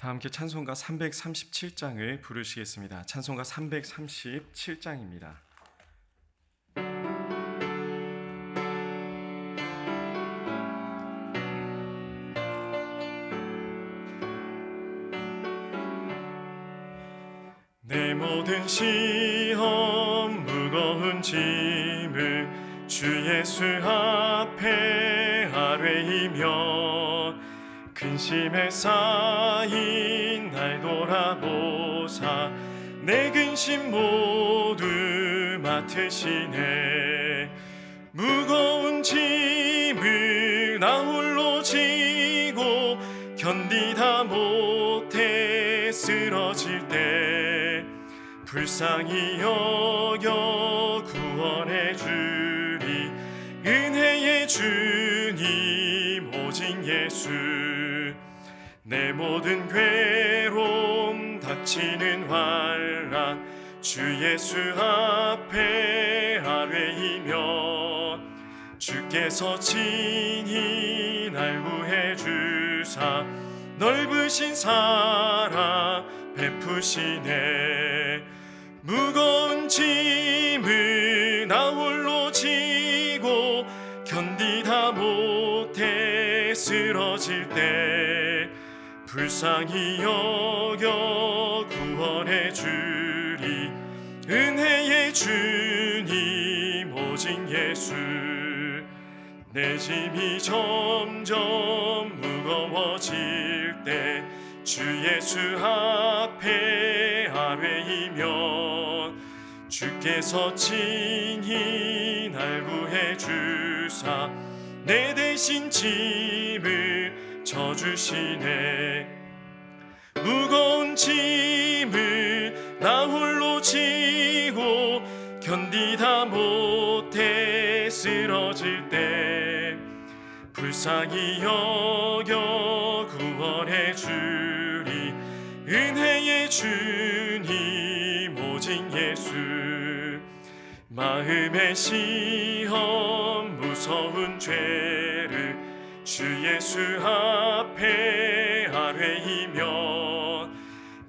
다 함께 찬송가 337장을 부르시겠습니다. 찬송가 337장입니다. 내 모든 시험 무거운 짐을 주 예수 앞에 아뢰이며 근심에 쌓인 날 돌아보사 내 근심 모두 맡으시네. 무거운 짐을 나 홀로 지고 견디다 못해 쓰러질 때 불쌍히 여겨 구원해 주리. 은혜의 주님 오직 예수. 내 모든 괴로움 닥치는 환난 주 예수 앞에 아뢰이며 주께서 친히 날 구해 주사 넓으신 사랑 베푸시네. 무거운 짐을 나 홀로 지고 견디다 못해 쓰러질 때 불쌍히 여겨 구원해 주리. 은혜의 주님 오직 예수. 내 짐이 점점 무거워질 때 주 예수 앞에 아뢰이며 주께서 친히 날 구해 주사 내 대신 짐을 져주시네. 무거운 짐을 나 홀로 지고 견디다 못해 쓰러질 때 불쌍히 여겨 구원해 주리. 은혜의 주님 오직 예수. 마음의 시험 무서운 죄를 주 예수 앞에 아뢰이며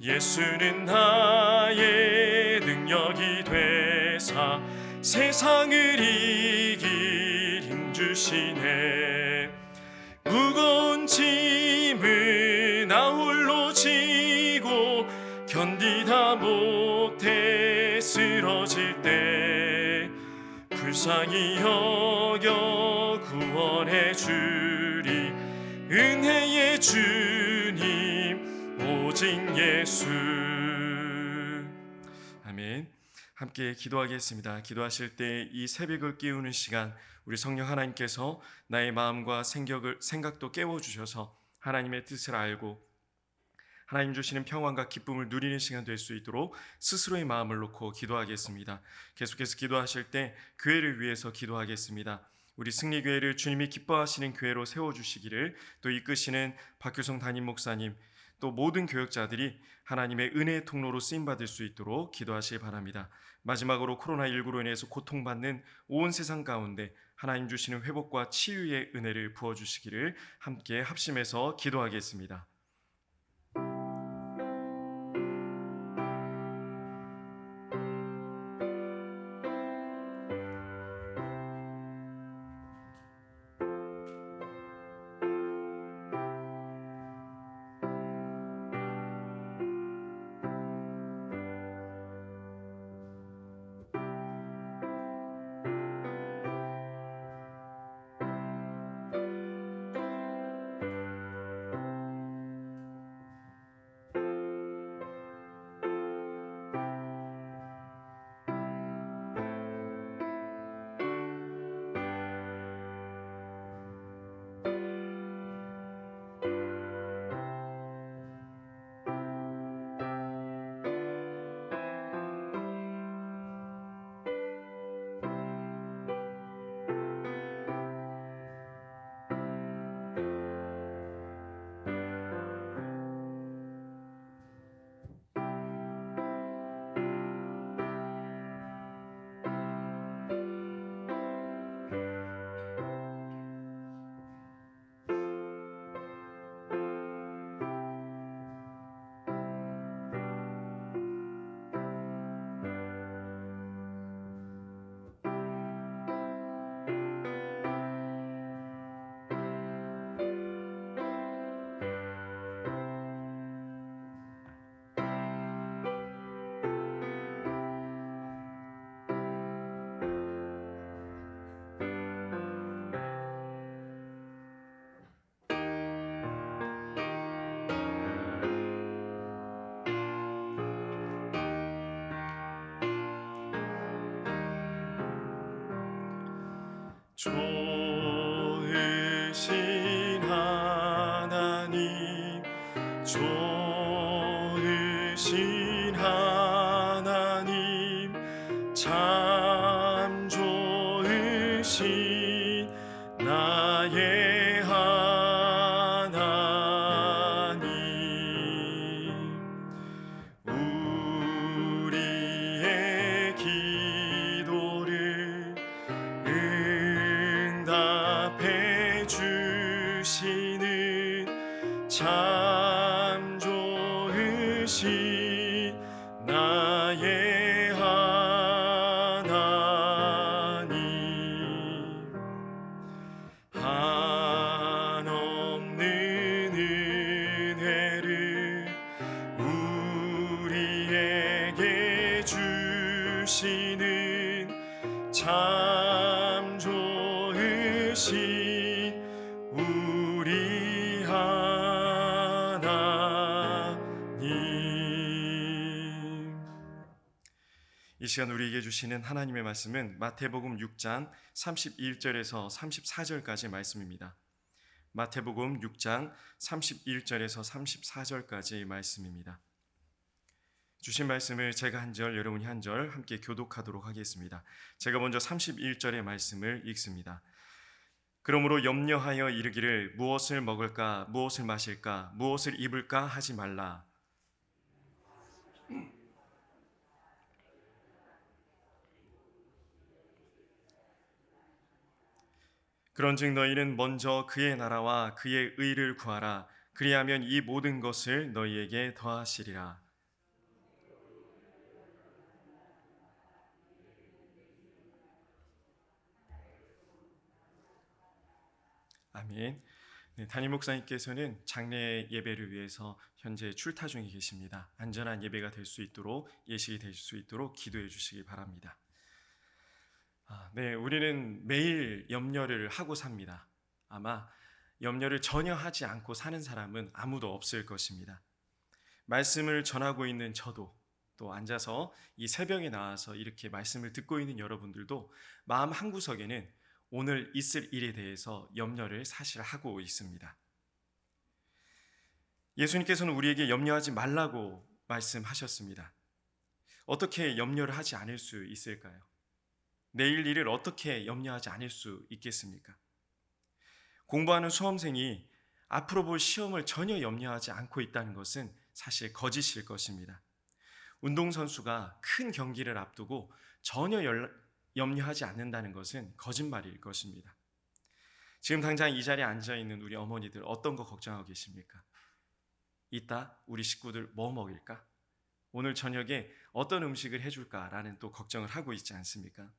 예수는 나의 능력이 되사 세상을 이길 힘 주시네. 무거운 짐을 나 홀로 지고 견디다 못해 쓰러질 때 불쌍히 여겨 구원해 주리. 은혜의 주님 오직 예수. 아멘. 함께 기도하겠습니다. 기도하실 때 이 새벽을 깨우는 시간 우리 성령 하나님께서 나의 마음과 생각도 깨워주셔서 하나님의 뜻을 알고 하나님 주시는 평안과 기쁨을 누리는 시간 될 수 있도록 스스로의 마음을 놓고 기도하겠습니다. 계속해서 기도하실 때 교회를 위해서 기도하겠습니다. 우리 승리교회를 주님이 기뻐하시는 교회로 세워주시기를, 또 이끄시는 박규성 담임 목사님, 또 모든 교역자들이 하나님의 은혜의 통로로 쓰임받을 수 있도록 기도하시기 바랍니다. 마지막으로 코로나19로 인해서 고통받는 온 세상 가운데 하나님 주시는 회복과 치유의 은혜를 부어주시기를 함께 합심해서 기도하겠습니다. 하나님, 좋으신 하나님, 참 좋으신 나의 하나님, 우리의 기도를 응답해 주시는 참 좋으신 나의 하나님, 한없는 은혜를 우리에게 주시는 참 좋으신 우리 하나님. 이 시간 우리에게 주시는 하나님의 말씀은 마태복음 6장 31절에서 34절까지 말씀입니다. 마태복음 6장 31절에서 34절까지 말씀입니다. 주신 말씀을 제가 한 절, 여러분이 한 절 함께 교독하도록 하겠습니다. 제가 먼저 31절의 말씀을 읽습니다. 그러므로 염려하여 이르기를 무엇을 먹을까, 무엇을 마실까, 무엇을 입을까 하지 말라. 그런즉 너희는 먼저 그의 나라와 그의 의를 구하라. 그리하면 이 모든 것을 너희에게 더하시리라. 아멘. 네, 담임 목사님께서는 장례 예배를 위해서 현재 출타 중에 계십니다. 안전한 예배가 될 수 있도록, 예식이 될 수 있도록 기도해 주시기 바랍니다. 네, 우리는 매일 염려를 하고 삽니다. 아마 염려를 전혀 하지 않고 사는 사람은 아무도 없을 것입니다. 말씀을 전하고 있는 저도, 또 앉아서 이 새벽에 나와서 이렇게 말씀을 듣고 있는 여러분들도 마음 한구석에는 오늘 있을 일에 대해서 염려를 사실 하고 있습니다. 예수님께서는 우리에게 염려하지 말라고 말씀하셨습니다. 어떻게 염려를 하지 않을 수 있을까요? 내일 일을 어떻게 염려하지 않을 수 있겠습니까? 공부하는 수험생이 앞으로 볼 시험을 전혀 염려하지 않고 있다는 것은 사실 거짓일 것입니다. 운동선수가 큰 경기를 앞두고 전혀 염려하지 않는다는 것은 거짓말일 것입니다. 지금 당장 이 자리에 앉아있는 우리 어머니들 어떤 거 걱정하고 계십니까? 이따 우리 식구들 뭐 먹일까? 오늘 저녁에 어떤 음식을 해줄까라는 또 걱정을 하고 있지 않습니까?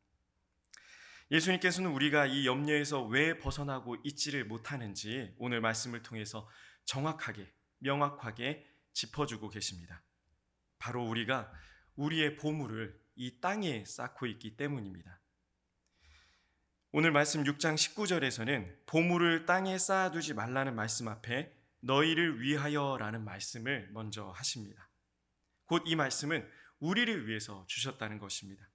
예수님께서는 우리가 이 염려에서 왜 벗어나고 있지를 못하는지 오늘 말씀을 통해서 정확하게, 명확하게 짚어주고 계십니다. 바로 우리가 우리의 보물을 이 땅에 쌓고 있기 때문입니다. 오늘 말씀 6장 19절에서는 보물을 땅에 쌓아두지 말라는 말씀 앞에 너희를 위하여라는 말씀을 먼저 하십니다. 곧 이 말씀은 우리를 위해서 주셨다는 것입니다.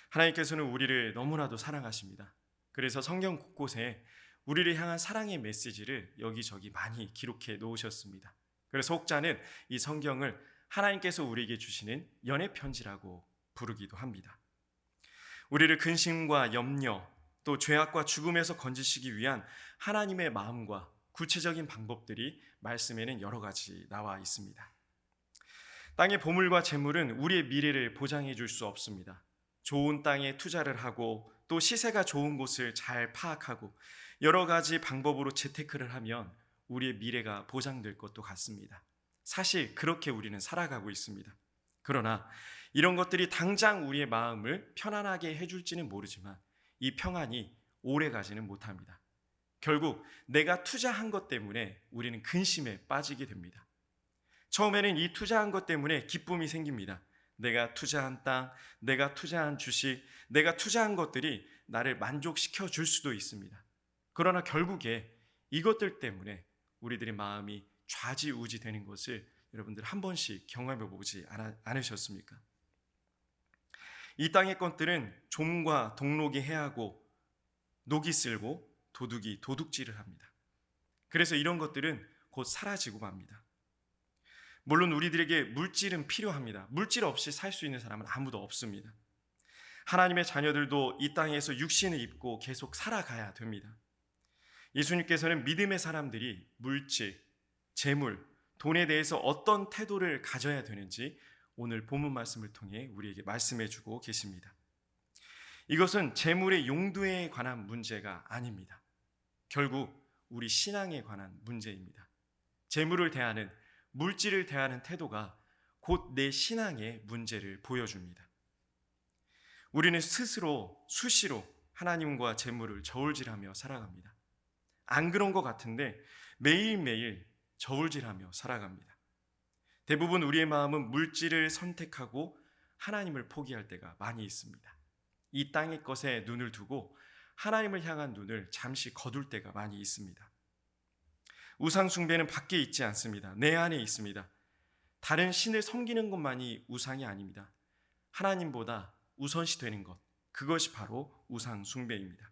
하나님께서는 우리를 너무나도 사랑하십니다. 그래서 성경 곳곳에 우리를 향한 사랑의 메시지를 여기저기 많이 기록해 놓으셨습니다. 그래서 혹자는 이 성경을 하나님께서 우리에게 주시는 연애 편지라고 부르기도 합니다. 우리를 근심과 염려, 또 죄악과 죽음에서 건지시기 위한 하나님의 마음과 구체적인 방법들이 말씀에는 여러 가지 나와 있습니다. 땅의 보물과 재물은 우리의 미래를 보장해 줄 수 없습니다. 좋은 땅에 투자를 하고 또 시세가 좋은 곳을 잘 파악하고 여러 가지 방법으로 재테크를 하면 우리의 미래가 보장될 것도 같습니다. 사실 그렇게 우리는 살아가고 있습니다. 그러나 이런 것들이 당장 우리의 마음을 편안하게 해줄지는 모르지만 이 평안이 오래 가지는 못합니다. 결국 내가 투자한 것 때문에 우리는 근심에 빠지게 됩니다. 처음에는 이 투자한 것 때문에 기쁨이 생깁니다. 내가 투자한 땅, 내가 투자한 주식, 내가 투자한 것들이 나를 만족시켜 줄 수도 있습니다. 그러나 결국에 이것들 때문에 우리들의 마음이 좌지우지 되는 것을 여러분들 한 번씩 경험해 보지 않으셨습니까? 이 땅의 것들은 좀과 동록이 해하고 녹이 쓸고 도둑이 도둑질을 합니다. 그래서 이런 것들은 곧 사라지고 맙니다. 물론 우리들에게 물질은 필요합니다. 물질 없이 살 수 있는 사람은 아무도 없습니다. 하나님의 자녀들도 이 땅에서 육신을 입고 계속 살아가야 됩니다. 예수님께서는 믿음의 사람들이 물질, 재물, 돈에 대해서 어떤 태도를 가져야 되는지 오늘 본문 말씀을 통해 우리에게 말씀해 주고 계십니다. 이것은 재물의 용도에 관한 문제가 아닙니다. 결국 우리 신앙에 관한 문제입니다. 재물을 대하는, 물질을 대하는 태도가 곧 내 신앙의 문제를 보여줍니다. 우리는 스스로 수시로 하나님과 재물을 저울질하며 살아갑니다. 안 그런 것 같은데 매일매일 저울질하며 살아갑니다. 대부분 우리의 마음은 물질을 선택하고 하나님을 포기할 때가 많이 있습니다. 이 땅의 것에 눈을 두고 하나님을 향한 눈을 잠시 거둘 때가 많이 있습니다. 우상 숭배는 밖에 있지 않습니다. 내 안에 있습니다. 다른 신을 섬기는 것만이 우상이 아닙니다. 하나님보다 우선시 되는 것, 그것이 바로 우상 숭배입니다.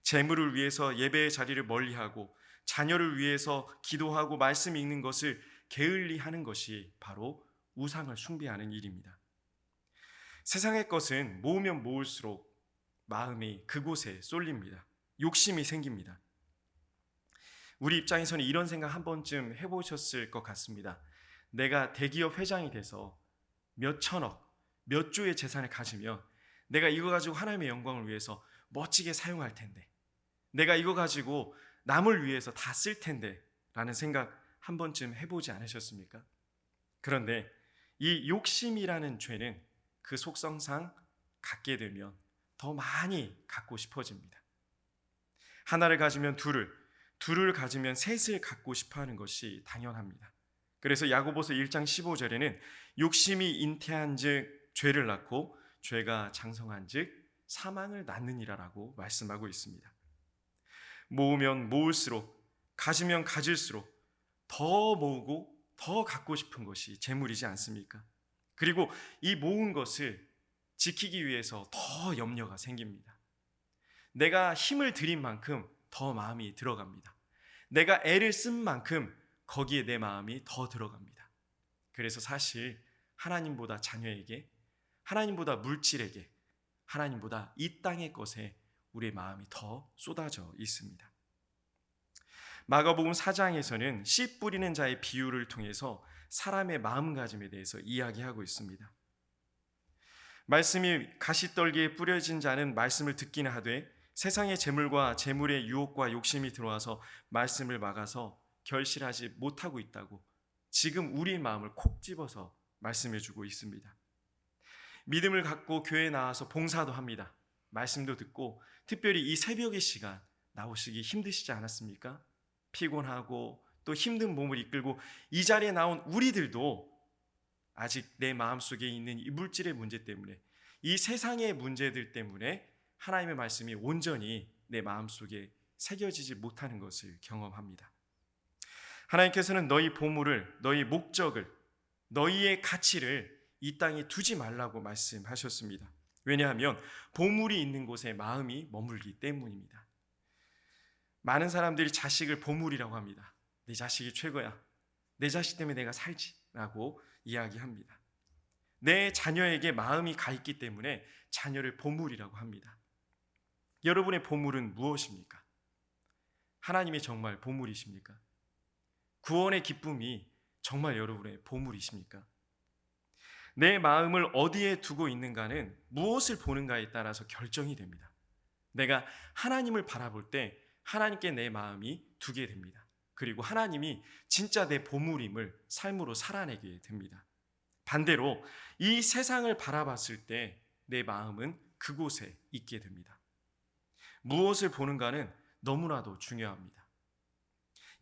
재물을 위해서 예배의 자리를 멀리하고 자녀를 위해서 기도하고 말씀 읽는 것을 게을리 하는 것이 바로 우상을 숭배하는 일입니다. 세상의 것은 모으면 모을수록 마음이 그곳에 쏠립니다. 욕심이 생깁니다. 우리 입장에서는 이런 생각 한 번쯤 해보셨을 것 같습니다. 내가 대기업 회장이 돼서 몇 천억, 몇 조의 재산을 가지면 내가 이거 가지고 하나님의 영광을 위해서 멋지게 사용할 텐데, 내가 이거 가지고 남을 위해서 다 쓸 텐데 라는 생각 한 번쯤 해보지 않으셨습니까? 그런데 이 욕심이라는 죄는 그 속성상 갖게 되면 더 많이 갖고 싶어집니다. 하나를 가지면 둘을 가지면 셋을 갖고 싶어하는 것이 당연합니다. 그래서 야고보서 1장 15절에는 욕심이 잉태한즉 죄를 낳고 죄가 장성한즉 사망을 낳느니라라고 말씀하고 있습니다. 모으면 모을수록, 가지면 가질수록 더 모으고 더 갖고 싶은 것이 재물이지 않습니까? 그리고 이 모은 것을 지키기 위해서 더 염려가 생깁니다. 내가 힘을 들인 만큼 더 마음이 들어갑니다. 내가 애를 쓴 만큼 거기에 내 마음이 더 들어갑니다. 그래서 사실 하나님보다 자녀에게, 하나님보다 물질에게, 하나님보다 이 땅의 것에 우리의 마음이 더 쏟아져 있습니다. 마가복음 4장에서는 씨 뿌리는 자의 비유를 통해서 사람의 마음가짐에 대해서 이야기하고 있습니다. 말씀이 가시떨기에 뿌려진 자는 말씀을 듣기는 하되 세상의 재물과 재물의 유혹과 욕심이 들어와서 말씀을 막아서 결실하지 못하고 있다고 지금 우리의 마음을 콕 집어서 말씀해 주고 있습니다. 믿음을 갖고 교회에 나와서 봉사도 합니다. 말씀도 듣고 특별히 이 새벽의 시간 나오시기 힘드시지 않았습니까? 피곤하고 또 힘든 몸을 이끌고 이 자리에 나온 우리들도 아직 내 마음속에 있는 이 물질의 문제 때문에, 이 세상의 문제들 때문에 하나님의 말씀이 온전히 내 마음속에 새겨지지 못하는 것을 경험합니다. 하나님께서는 너희 보물을, 너희 목적을, 너희의 가치를 이 땅에 두지 말라고 말씀하셨습니다. 왜냐하면 보물이 있는 곳에 마음이 머물기 때문입니다. 많은 사람들이 자식을 보물이라고 합니다. 내 자식이 최고야. 내 자식 때문에 내가 살지 라고 이야기합니다. 내 자녀에게 마음이 가 있기 때문에 자녀를 보물이라고 합니다. 여러분의 보물은 무엇입니까? 하나님이 정말 보물이십니까? 구원의 기쁨이 정말 여러분의 보물이십니까? 내 마음을 어디에 두고 있는가는 무엇을 보는가에 따라서 결정이 됩니다. 내가 하나님을 바라볼 때 하나님께 내 마음이 두게 됩니다. 그리고 하나님이 진짜 내 보물임을 삶으로 살아내게 됩니다. 반대로 이 세상을 바라봤을 때 내 마음은 그곳에 있게 됩니다. 무엇을 보는가는 너무나도 중요합니다.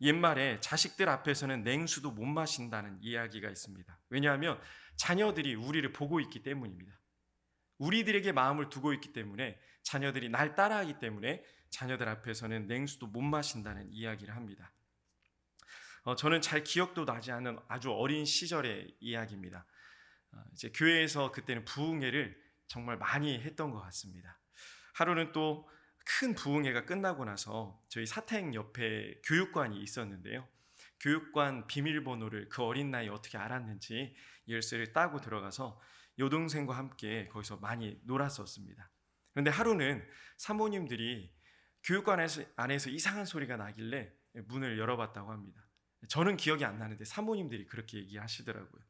옛말에 자식들 앞에서는 냉수도 못 마신다는 이야기가 있습니다. 왜냐하면 자녀들이 우리를 보고 있기 때문입니다. 우리들에게 마음을 두고 있기 때문에, 자녀들이 날 따라하기 때문에 자녀들 앞에서는 냉수도 못 마신다는 이야기를 합니다. 저는 잘 기억도 나지 않는 아주 어린 시절의 이야기입니다. 이제 교회에서 그때는 부흥회를 정말 많이 했던 것 같습니다. 하루는 또 큰 부흥회가 끝나고 나서 저희 사택 옆에 교육관이 있었는데요. 교육관 비밀번호를 그 어린 나이에 어떻게 알았는지 열쇠를 따고 들어가서 여동생과 함께 거기서 많이 놀았었습니다. 그런데 하루는 사모님들이 교육관 안에서 이상한 소리가 나길래 문을 열어봤다고 합니다. 저는 기억이 안 나는데 사모님들이 그렇게 얘기하시더라고요.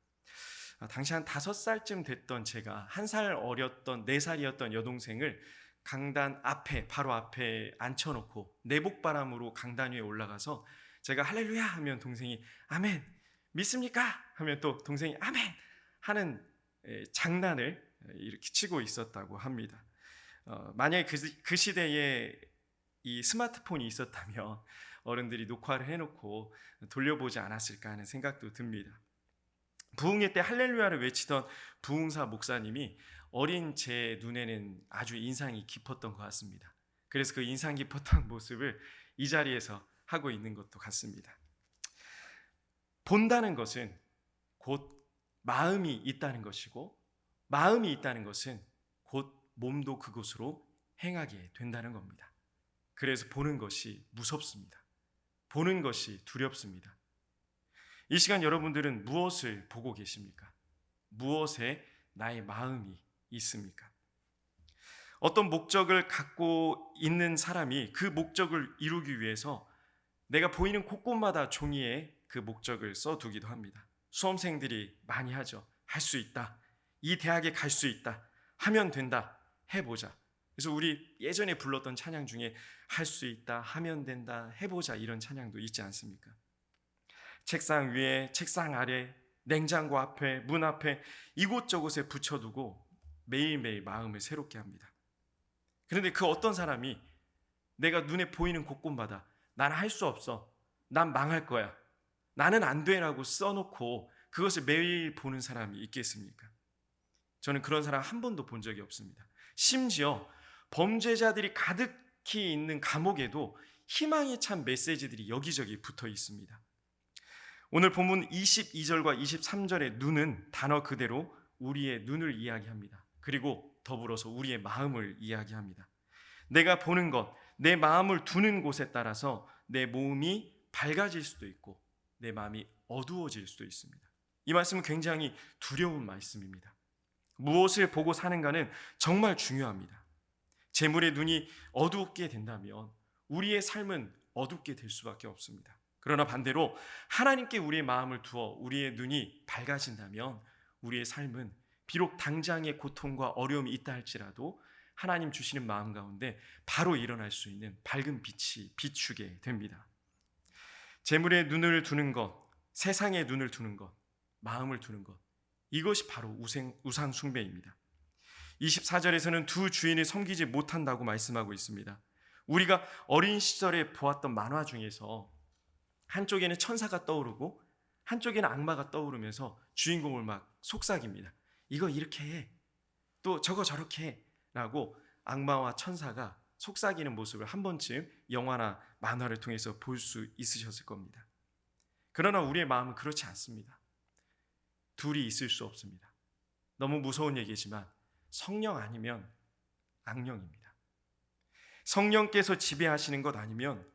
당시 한 5살쯤 됐던 제가 1살 어렸던 4살이었던 여동생을 강단 앞에 바로 앞에 앉혀놓고 내복바람으로 강단 위에 올라가서 제가 할렐루야 하면 동생이 아멘 믿습니까? 하면 또 동생이 아멘 하는 장난을 이렇게 치고 있었다고 합니다. 만약에 그 시대에 이 스마트폰이 있었다면 어른들이 녹화를 해놓고 돌려보지 않았을까 하는 생각도 듭니다. 부흥회 때 할렐루야를 외치던 부흥사 목사님이 어린 제 눈에는 아주 인상이 깊었던 것 같습니다. 그래서 그 인상 깊었던 모습을 이 자리에서 하고 있는 것도 같습니다. 본다는 것은 곧 마음이 있다는 것이고, 마음이 있다는 것은 곧 몸도 그곳으로 행하게 된다는 겁니다. 그래서 보는 것이 무섭습니다. 보는 것이 두렵습니다. 이 시간 여러분들은 무엇을 보고 계십니까? 무엇에 나의 마음이 있습니까? 어떤 목적을 갖고 있는 사람이 그 목적을 이루기 위해서 내가 보이는 곳곳마다 종이에 그 목적을 써두기도 합니다. 수험생들이 많이 하죠. 할 수 있다. 이 대학에 갈 수 있다. 하면 된다. 해보자. 그래서 우리 예전에 불렀던 찬양 중에 할 수 있다. 하면 된다. 해보자. 이런 찬양도 있지 않습니까? 책상 위에, 책상 아래, 냉장고 앞에, 문 앞에 이곳저곳에 붙여두고 매일매일 마음을 새롭게 합니다. 그런데 그 어떤 사람이 내가 눈에 보이는 곳곳마다 난 할 수 없어. 난 망할 거야. 나는 안 돼라고 써놓고 그것을 매일 보는 사람이 있겠습니까? 저는 그런 사람 한 번도 본 적이 없습니다. 심지어 범죄자들이 가득히 있는 감옥에도 희망에 찬 메시지들이 여기저기 붙어 있습니다. 오늘 본문 22절과 23절의 눈은 단어 그대로 우리의 눈을 이야기합니다. 그리고 더불어서 우리의 마음을 이야기합니다. 내가 보는 것, 내 마음을 두는 곳에 따라서 내 몸이 밝아질 수도 있고 내 마음이 어두워질 수도 있습니다. 이 말씀은 굉장히 두려운 말씀입니다. 무엇을 보고 사는가는 정말 중요합니다. 재물의 눈이 어둡게 된다면 우리의 삶은 어둡게 될 수밖에 없습니다. 그러나 반대로 하나님께 우리의 마음을 두어 우리의 눈이 밝아진다면 우리의 삶은 비록 당장의 고통과 어려움이 있다 할지라도 하나님 주시는 마음 가운데 바로 일어날 수 있는 밝은 빛이 비추게 됩니다. 재물의 눈을 두는 것, 세상의 눈을 두는 것, 마음을 두는 것, 이것이 바로 우상 숭배입니다. 24절에서는 두 주인을 섬기지 못한다고 말씀하고 있습니다. 우리가 어린 시절에 보았던 만화 중에서 한쪽에는 천사가 떠오르고 한쪽에는 악마가 떠오르면서 주인공을 막 속삭입니다. 이거 이렇게 해. 또 저거 저렇게 해. 라고 악마와 천사가 속삭이는 모습을 한 번쯤 영화나 만화를 통해서 볼 수 있으셨을 겁니다. 그러나 우리의 마음은 그렇지 않습니다. 둘이 있을 수 없습니다. 너무 무서운 얘기지만 성령 아니면 악령입니다. 성령께서 지배하시는 것 아니면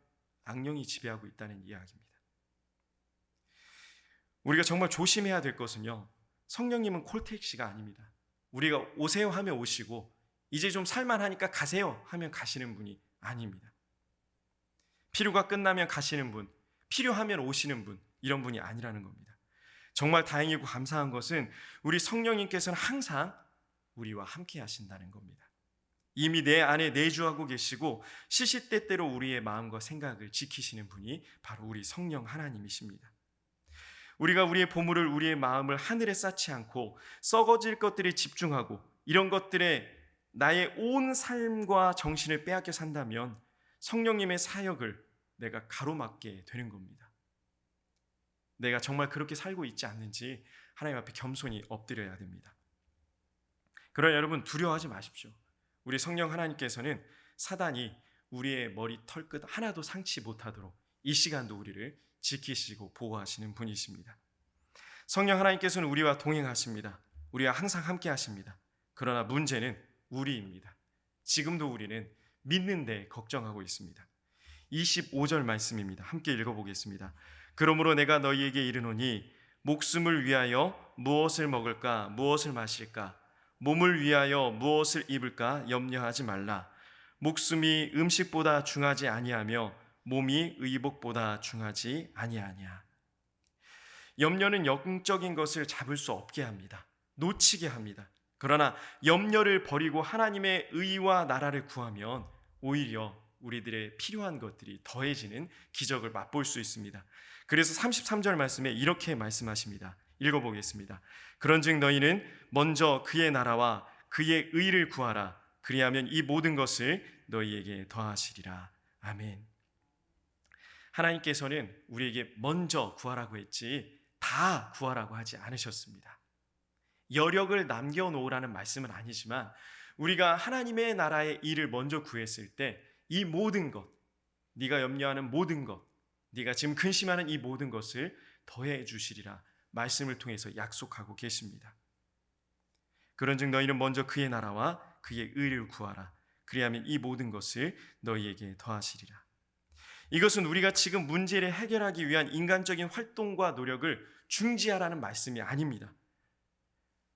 악령이 지배하고 있다는 이야기입니다. 우리가 정말 조심해야 될 것은요, 성령님은 콜택시가 아닙니다. 우리가 오세요 하면 오시고 이제 좀 살만하니까 가세요 하면 가시는 분이 아닙니다. 필요가 끝나면 가시는 분, 필요하면 오시는 분, 이런 분이 아니라는 겁니다. 정말 다행이고 감사한 것은 우리 성령님께서는 항상 우리와 함께 하신다는 겁니다. 이미 내 안에 내주하고 계시고 시시때때로 우리의 마음과 생각을 지키시는 분이 바로 우리 성령 하나님이십니다. 우리가 우리의 보물을, 우리의 마음을 하늘에 쌓지 않고 썩어질 것들에 집중하고 이런 것들에 나의 온 삶과 정신을 빼앗겨 산다면 성령님의 사역을 내가 가로막게 되는 겁니다. 내가 정말 그렇게 살고 있지 않는지 하나님 앞에 겸손히 엎드려야 됩니다. 그러나 여러분 두려워하지 마십시오. 우리 성령 하나님께서는 사단이 우리의 머리 털끝 하나도 상치 못하도록 이 시간도 우리를 지키시고 보호하시는 분이십니다. 성령 하나님께서는 우리와 동행하십니다. 우리와 항상 함께 하십니다. 그러나 문제는 우리입니다. 지금도 우리는 믿는데 걱정하고 있습니다. 25절 말씀입니다. 함께 읽어보겠습니다. 그러므로 내가 너희에게 이르노니 목숨을 위하여 무엇을 먹을까 무엇을 마실까 몸을 위하여 무엇을 입을까 염려하지 말라. 목숨이 음식보다 중하지 아니하며 몸이 의복보다 중하지 아니하냐. 염려는 영적인 것을 잡을 수 없게 합니다. 놓치게 합니다. 그러나 염려를 버리고 하나님의 의와 나라를 구하면 오히려 우리들의 필요한 것들이 더해지는 기적을 맛볼 수 있습니다. 그래서 33절 말씀에 이렇게 말씀하십니다. 읽어보겠습니다. 그런즉 너희는 먼저 그의 나라와 그의 의를 구하라. 그리하면 이 모든 것을 너희에게 더하시리라. 아멘. 하나님께서는 우리에게 먼저 구하라고 했지 다 구하라고 하지 않으셨습니다. 여력을 남겨놓으라는 말씀은 아니지만 우리가 하나님의 나라의 일을 먼저 구했을 때 이 모든 것, 네가 염려하는 모든 것, 네가 지금 근심하는 이 모든 것을 더해 주시리라 말씀을 통해서 약속하고 계십니다. 그런즉 너희는 먼저 그의 나라와 그의 의를 구하라. 그리하면 이 모든 것을 너희에게 더하시리라. 이것은 우리가 지금 문제를 해결하기 위한 인간적인 활동과 노력을 중지하라는 말씀이 아닙니다.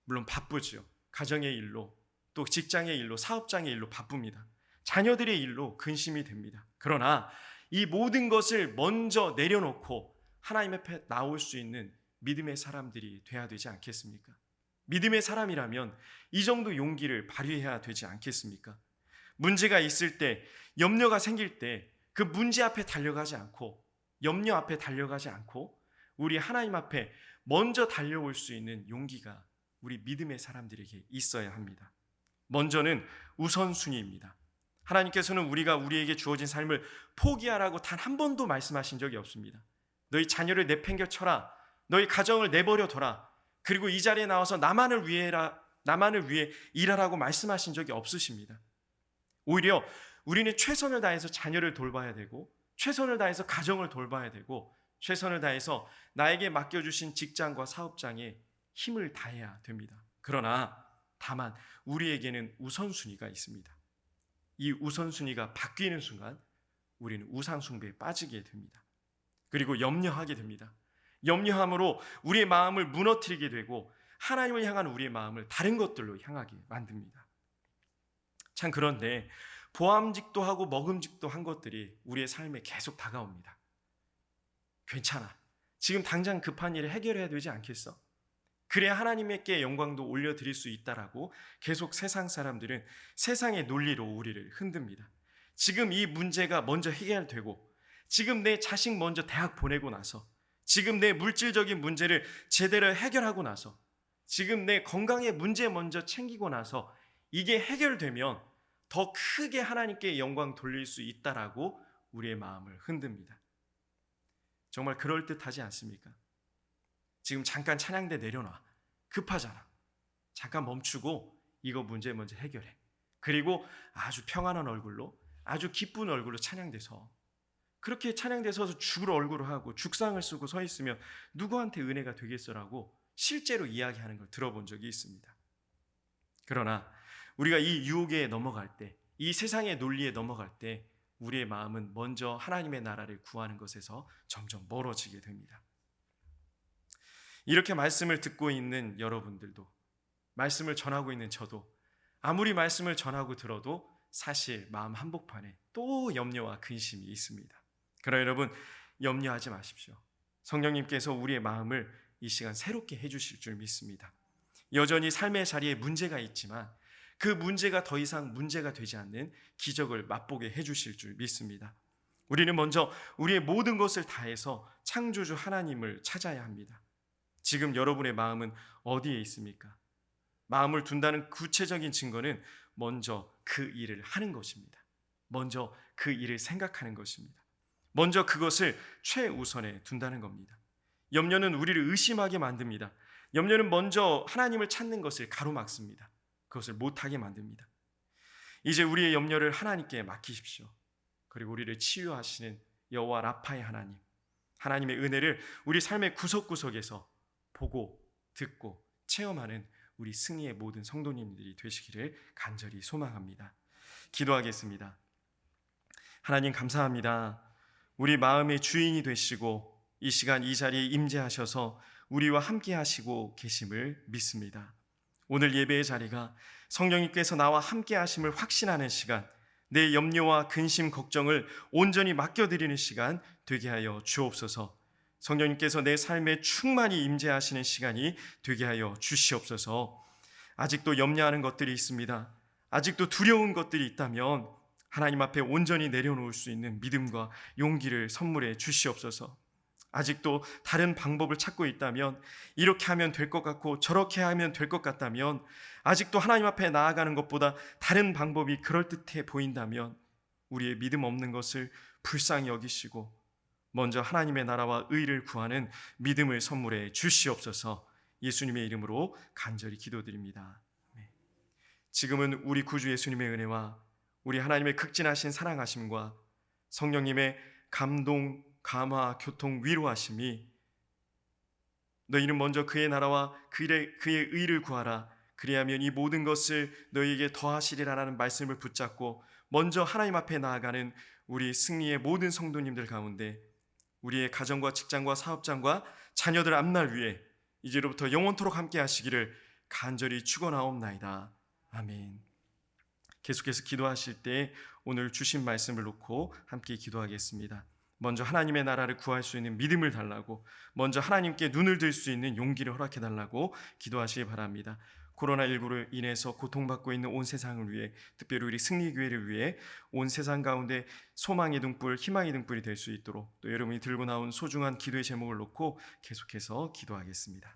물론 바쁘죠. 가정의 일로, 또 직장의 일로, 사업장의 일로 바쁩니다. 자녀들의 일로 근심이 됩니다. 그러나 이 모든 것을 먼저 내려놓고 하나님 앞에 나올 수 있는 믿음의 사람들이 돼야 되지 않겠습니까? 믿음의 사람이라면 이 정도 용기를 발휘해야 되지 않겠습니까? 문제가 있을 때, 염려가 생길 때 그 문제 앞에 달려가지 않고, 염려 앞에 달려가지 않고 우리 하나님 앞에 먼저 달려올 수 있는 용기가 우리 믿음의 사람들에게 있어야 합니다. 먼저는 우선순위입니다. 하나님께서는 우리에게 주어진 삶을 포기하라고 단 한 번도 말씀하신 적이 없습니다. 너희 자녀를 내팽겨쳐라. 너희 가정을 내버려둬라. 그리고 이 자리에 나와서 나만을 위해 일하라고 말씀하신 적이 없으십니다. 오히려 우리는 최선을 다해서 자녀를 돌봐야 되고, 최선을 다해서 가정을 돌봐야 되고, 최선을 다해서 나에게 맡겨주신 직장과 사업장에 힘을 다해야 됩니다. 그러나 다만 우리에게는 우선순위가 있습니다. 이 우선순위가 바뀌는 순간 우리는 우상숭배에 빠지게 됩니다. 그리고 염려하게 됩니다. 염려함으로 우리의 마음을 무너뜨리게 되고 하나님을 향한 우리의 마음을 다른 것들로 향하게 만듭니다. 참 그런데 보암직도 하고 먹음직도 한 것들이 우리의 삶에 계속 다가옵니다. 괜찮아. 지금 당장 급한 일을 해결해야 되지 않겠어? 그래야 하나님께 영광도 올려드릴 수 있다라고 계속 세상 사람들은 세상의 논리로 우리를 흔듭니다. 지금 이 문제가 먼저 해결되고, 지금 내 자식 먼저 대학 보내고 나서, 지금 내 물질적인 문제를 제대로 해결하고 나서, 지금 내 건강의 문제 먼저 챙기고 나서 이게 해결되면 더 크게 하나님께 영광 돌릴 수 있다라고 우리의 마음을 흔듭니다. 정말 그럴듯하지 않습니까? 지금 잠깐 찬양대 내려놔. 급하잖아. 잠깐 멈추고 이거 문제 먼저 해결해. 그리고 아주 평안한 얼굴로, 아주 기쁜 얼굴로 찬양대서, 그렇게 찬양대서 죽을 얼굴을 하고 죽상을 쓰고 서 있으면 누구한테 은혜가 되겠어라고 실제로 이야기하는 걸 들어본 적이 있습니다. 그러나 우리가 이 유혹에 넘어갈 때, 이 세상의 논리에 넘어갈 때 우리의 마음은 먼저 하나님의 나라를 구하는 것에서 점점 멀어지게 됩니다. 이렇게 말씀을 듣고 있는 여러분들도, 말씀을 전하고 있는 저도 아무리 말씀을 전하고 들어도 사실 마음 한복판에 또 염려와 근심이 있습니다. 그러나 여러분, 염려하지 마십시오. 성령님께서 우리의 마음을 이 시간 새롭게 해주실 줄 믿습니다. 여전히 삶의 자리에 문제가 있지만 그 문제가 더 이상 문제가 되지 않는 기적을 맛보게 해주실 줄 믿습니다. 우리는 먼저 우리의 모든 것을 다해서 창조주 하나님을 찾아야 합니다. 지금 여러분의 마음은 어디에 있습니까? 마음을 둔다는 구체적인 증거는 먼저 그 일을 하는 것입니다. 먼저 그 일을 생각하는 것입니다. 먼저 그것을 최우선에 둔다는 겁니다. 염려는 우리를 의심하게 만듭니다. 염려는 먼저 하나님을 찾는 것을 가로막습니다. 그것을 못하게 만듭니다. 이제 우리의 염려를 하나님께 맡기십시오. 그리고 우리를 치유하시는 여호와 라파의 하나님, 하나님의 은혜를 우리 삶의 구석구석에서 보고 듣고 체험하는 우리 승리의 모든 성도님들이 되시기를 간절히 소망합니다. 기도하겠습니다. 하나님 감사합니다. 우리 마음의 주인이 되시고 이 시간 이 자리에 임재하셔서 우리와 함께 하시고 계심을 믿습니다. 오늘 예배의 자리가 성령님께서 나와 함께 하심을 확신하는 시간, 내 염려와 근심, 걱정을 온전히 맡겨드리는 시간 되게 하여 주옵소서. 성령님께서 내 삶에 충만히 임재하시는 시간이 되게 하여 주시옵소서. 아직도 염려하는 것들이 있습니다. 아직도 두려운 것들이 있다면 하나님 앞에 온전히 내려놓을 수 있는 믿음과 용기를 선물해 주시옵소서. 아직도 다른 방법을 찾고 있다면, 이렇게 하면 될 것 같고 저렇게 하면 될 것 같다면, 아직도 하나님 앞에 나아가는 것보다 다른 방법이 그럴듯해 보인다면 우리의 믿음 없는 것을 불쌍히 여기시고 먼저 하나님의 나라와 의를 구하는 믿음을 선물해 주시옵소서. 예수님의 이름으로 간절히 기도드립니다. 지금은 우리 구주 예수님의 은혜와 우리 하나님의 극진하신 사랑하심과 성령님의 감동, 감화, 교통, 위로하심이 너희는 먼저 그의 나라와 그의 의를 구하라. 그리하면 이 모든 것을 너희에게 더하시리라라는 말씀을 붙잡고 먼저 하나님 앞에 나아가는 우리 승리의 모든 성도님들 가운데 우리의 가정과 직장과 사업장과 자녀들 앞날 위해 이제로부터 영원토록 함께 하시기를 간절히 축원하옵나이다. 아멘. 계속해서 기도하실 때 오늘 주신 말씀을 놓고 함께 기도하겠습니다. 먼저 하나님의 나라를 구할 수 있는 믿음을 달라고, 먼저 하나님께 눈을 들 수 있는 용기를 허락해 달라고 기도하시기 바랍니다. 코로나19로 인해서 고통받고 있는 온 세상을 위해, 특별히 우리 승리교회를 위해 온 세상 가운데 소망의 등불, 희망의 등불이 될 수 있도록 또 여러분이 들고 나온 소중한 기도의 제목을 놓고 계속해서 기도하겠습니다.